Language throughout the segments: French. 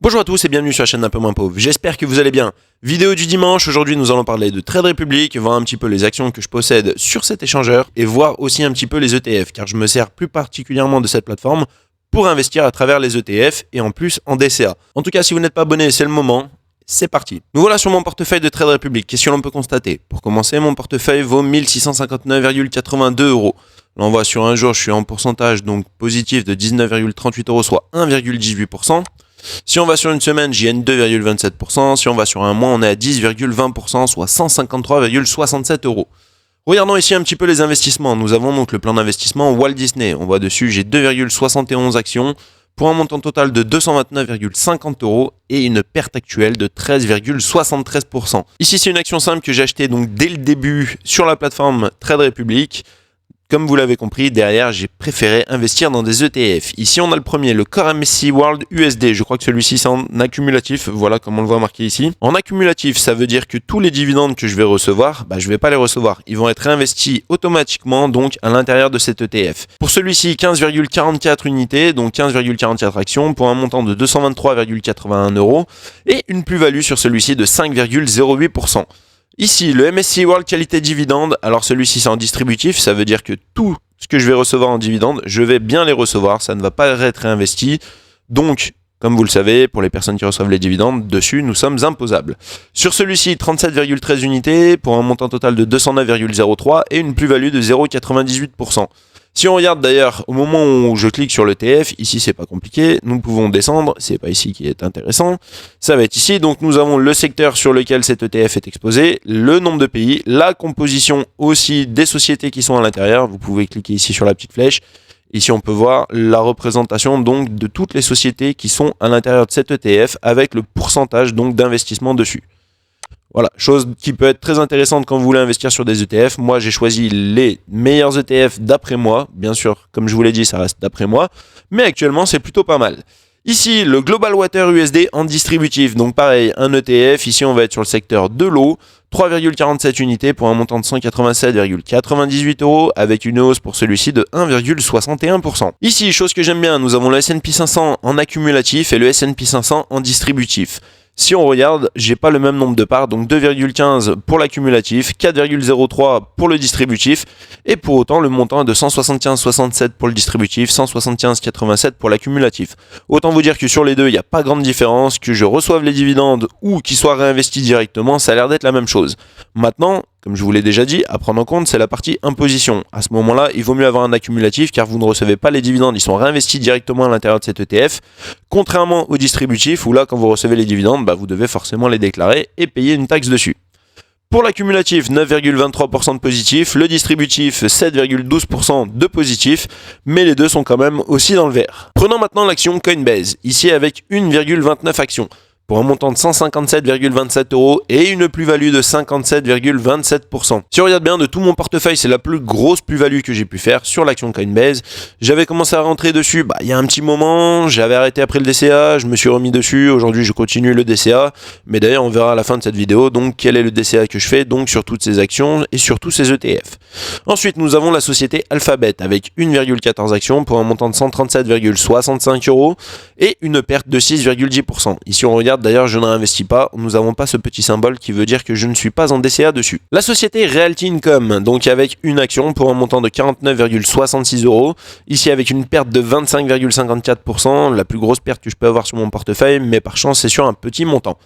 Bonjour à tous et bienvenue sur la chaîne d'un peu moins pauvre, j'espère que vous allez bien. Vidéo du dimanche, aujourd'hui nous allons parler de Trade Republic, voir un petit peu les actions que je possède sur cet échangeur et voir aussi un petit peu les ETF car je me sers plus particulièrement de cette plateforme pour investir à travers les ETF et en plus en DCA. En tout cas si vous n'êtes pas abonné c'est le moment, c'est parti. Nous voilà sur mon portefeuille de Trade Republic, qu'est-ce que l'on peut constater? Pour commencer mon portefeuille vaut 1659,82 €. Là on voit sur un jour je suis en pourcentage donc positif de 19,38 €, soit 1,18%. Si on va sur une semaine, j'y gagne 2,27%. Si on va sur un mois, on est à 10,20%, soit 153,67 €. Regardons ici un petit peu les investissements. Nous avons donc le plan d'investissement Walt Disney. On voit dessus, j'ai 2,71 actions pour un montant total de 229,50 € et une perte actuelle de 13,73%. Ici, c'est une action simple que j'ai achetée donc dès le début sur la plateforme Trade Republic. Comme vous l'avez compris, derrière, j'ai préféré investir dans des ETF. Ici, on a le premier, le Core MSCI World USD. Je crois que celui-ci, c'est en accumulatif. Voilà, comme on le voit marqué ici. En accumulatif, ça veut dire que tous les dividendes que je vais recevoir, je ne vais pas les recevoir. Ils vont être réinvestis automatiquement, donc, à l'intérieur de cet ETF. Pour celui-ci, 15,44 unités, donc 15,44 actions, pour un montant de 223,81 € et une plus-value sur celui-ci de 5,08%. Ici, le MSCI World Qualité Dividende, alors celui-ci c'est en distributif, ça veut dire que tout ce que je vais recevoir en dividende, je vais bien les recevoir, ça ne va pas être réinvesti. Donc, comme vous le savez, pour les personnes qui reçoivent les dividendes, dessus nous sommes imposables. Sur celui-ci, 37,13 unités pour un montant total de 209,03 et une plus-value de 0,98%. Si on regarde d'ailleurs au moment où je clique sur l'ETF, ici c'est pas compliqué, nous pouvons descendre, c'est pas ici qui est intéressant, ça va être ici, donc nous avons le secteur sur lequel cet ETF est exposé, le nombre de pays, la composition aussi des sociétés qui sont à l'intérieur, vous pouvez cliquer ici sur la petite flèche, ici on peut voir la représentation donc de toutes les sociétés qui sont à l'intérieur de cet ETF avec le pourcentage donc d'investissement dessus. Voilà, chose qui peut être très intéressante quand vous voulez investir sur des ETF. Moi, j'ai choisi les meilleurs ETF d'après moi. Bien sûr, comme je vous l'ai dit, ça reste d'après moi. Mais actuellement, c'est plutôt pas mal. Ici, le Global Water USD en distributif. Donc pareil, un ETF. Ici, on va être sur le secteur de l'eau. 3,47 unités pour un montant de 187,98 € avec une hausse pour celui-ci de 1,61%. Ici, chose que j'aime bien, nous avons le S&P 500 en accumulatif et le S&P 500 en distributif. Si on regarde, j'ai pas le même nombre de parts, donc 2,15 pour l'accumulatif, 4,03 pour le distributif, et pour autant le montant est de 175,67 pour le distributif, 175,87 pour l'accumulatif. Autant vous dire que sur les deux, il n'y a pas grande différence, que je reçoive les dividendes ou qu'ils soient réinvestis directement, ça a l'air d'être la même chose. Maintenant, comme je vous l'ai déjà dit, à prendre en compte, c'est la partie imposition. À ce moment-là, il vaut mieux avoir un accumulatif car vous ne recevez pas les dividendes, ils sont réinvestis directement à l'intérieur de cet ETF. Contrairement au distributif où là, quand vous recevez les dividendes, vous devez forcément les déclarer et payer une taxe dessus. Pour l'accumulatif, 9,23% de positif, le distributif, 7,12% de positif, mais les deux sont quand même aussi dans le vert. Prenons maintenant l'action Coinbase, ici avec 1,29 actions. Pour un montant de 157,27 € et une plus-value de 57,27%. Si on regarde bien de tout mon portefeuille, c'est la plus grosse plus-value que j'ai pu faire sur l'action Coinbase. J'avais commencé à rentrer dessus il y a un petit moment, j'avais arrêté après le DCA, je me suis remis dessus, aujourd'hui je continue le DCA, mais d'ailleurs on verra à la fin de cette vidéo donc quel est le DCA que je fais donc sur toutes ces actions et sur tous ces ETF. Ensuite nous avons la société Alphabet avec 1,14 actions pour un montant de 137,65 € et une perte de 6,10%. Ici on regarde d'ailleurs, je ne réinvestis pas, nous n'avons pas ce petit symbole qui veut dire que je ne suis pas en DCA dessus. La société Realty Income, donc avec une action pour un montant de 49,66 €, ici avec une perte de 25,54%, la plus grosse perte que je peux avoir sur mon portefeuille, mais par chance c'est sur un petit montant.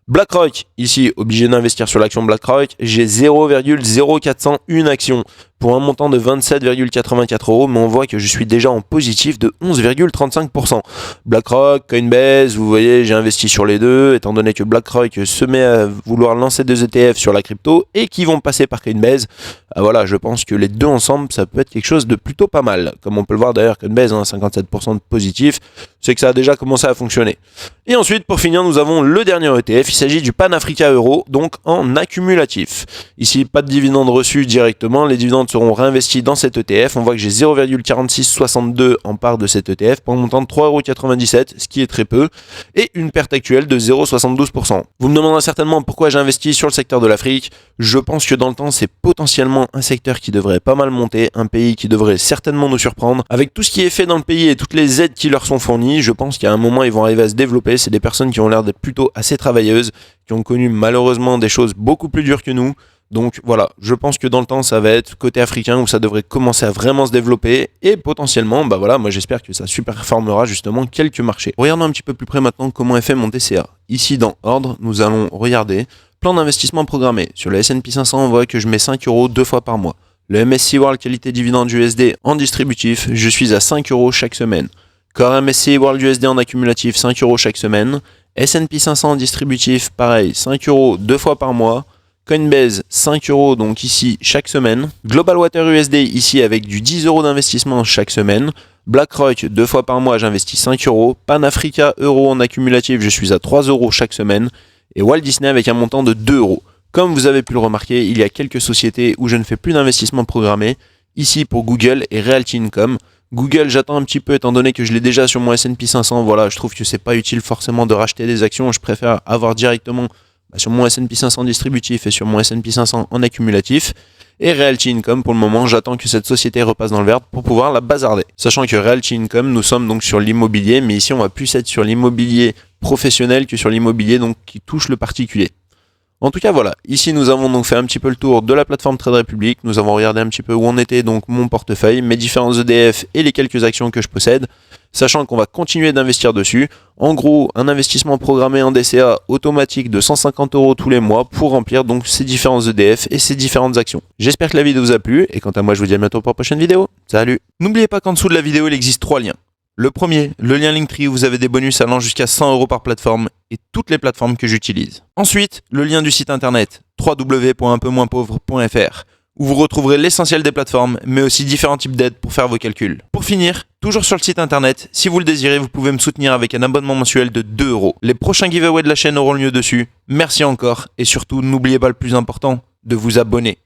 BlackRock, ici obligé d'investir sur l'action BlackRock, j'ai 0,0401 action pour un montant de 27,84 €, mais on voit que je suis déjà en positif de 11,35%. BlackRock, Coinbase, vous voyez, j'ai investi sur les deux, étant donné que BlackRock se met à vouloir lancer des ETF sur la crypto et qui vont passer par Coinbase. Voilà, je pense que les deux ensemble, ça peut être quelque chose de plutôt pas mal. Comme on peut le voir d'ailleurs, Coinbase, 57% de positif, c'est que ça a déjà commencé à fonctionner. Et ensuite, pour finir, nous avons le dernier ETF, il s'agit du Pan Africa Euro, donc en accumulatif. Ici, pas de dividendes reçus directement, les dividendes restantes seront réinvesties dans cet ETF. On voit que j'ai 0,4662 en part de cet ETF pour un montant de 3,97 €, ce qui est très peu, et une perte actuelle de 0,72%. Vous me demanderez certainement pourquoi j'ai investi sur le secteur de l'Afrique. Je pense que dans le temps, c'est potentiellement un secteur qui devrait pas mal monter, un pays qui devrait certainement nous surprendre. Avec tout ce qui est fait dans le pays et toutes les aides qui leur sont fournies, je pense qu'à un moment, ils vont arriver à se développer. C'est des personnes qui ont l'air d'être plutôt assez travailleuses, qui ont connu malheureusement des choses beaucoup plus dures que nous. Donc voilà, je pense que dans le temps, ça va être côté africain où ça devrait commencer à vraiment se développer et potentiellement, moi j'espère que ça superperformera justement quelques marchés. Regardons un petit peu plus près maintenant comment est fait mon DCA. Ici dans Ordre, nous allons regarder plan d'investissement programmé. Sur le S&P 500, on voit que je mets 5 € 2 fois par mois. Le MSCI World Qualité Dividende USD en distributif, je suis à 5 € chaque semaine. Core MSCI World USD en accumulatif, 5 € chaque semaine. S&P 500 en distributif, pareil, 5 € 2 fois par mois. Coinbase, 5 € donc ici chaque semaine. Global Water USD ici avec du 10 € d'investissement chaque semaine. BlackRock, 2 fois par mois, j'investis 5 €. Pan-Africa Euro en accumulatif, je suis à 3 € chaque semaine. Et Walt Disney avec un montant de 2 €. Comme vous avez pu le remarquer, il y a quelques sociétés où je ne fais plus d'investissement programmé. Ici pour Google et Realty Income. Google, j'attends un petit peu étant donné que je l'ai déjà sur mon S&P 500. Voilà, je trouve que c'est pas utile forcément de racheter des actions. Je préfère avoir directement sur mon S&P 500 distributif et sur mon S&P 500 en accumulatif. Et Realty Income, pour le moment, j'attends que cette société repasse dans le vert pour pouvoir la bazarder. Sachant que Realty Income, nous sommes donc sur l'immobilier, mais ici on va plus être sur l'immobilier professionnel que sur l'immobilier donc qui touche le particulier. En tout cas, voilà. Ici, nous avons donc fait un petit peu le tour de la plateforme Trade Republic. Nous avons regardé un petit peu où en était donc mon portefeuille, mes différents EDF et les quelques actions que je possède. Sachant qu'on va continuer d'investir dessus. En gros, un investissement programmé en DCA automatique de 150 € tous les mois pour remplir donc ces différents EDF et ces différentes actions. J'espère que la vidéo vous a plu et quant à moi, je vous dis à bientôt pour la prochaine vidéo. Salut! N'oubliez pas qu'en dessous de la vidéo, il existe 3 liens. Le premier, le lien Linktree où vous avez des bonus allant jusqu'à 100 € par plateforme et toutes les plateformes que j'utilise. Ensuite, le lien du site internet www.unpeumoinspauvre.fr où vous retrouverez l'essentiel des plateformes mais aussi différents types d'aides pour faire vos calculs. Pour finir, toujours sur le site internet, si vous le désirez, vous pouvez me soutenir avec un abonnement mensuel de 2 €. Les prochains giveaways de la chaîne auront lieu dessus. Merci encore et surtout, n'oubliez pas le plus important, de vous abonner.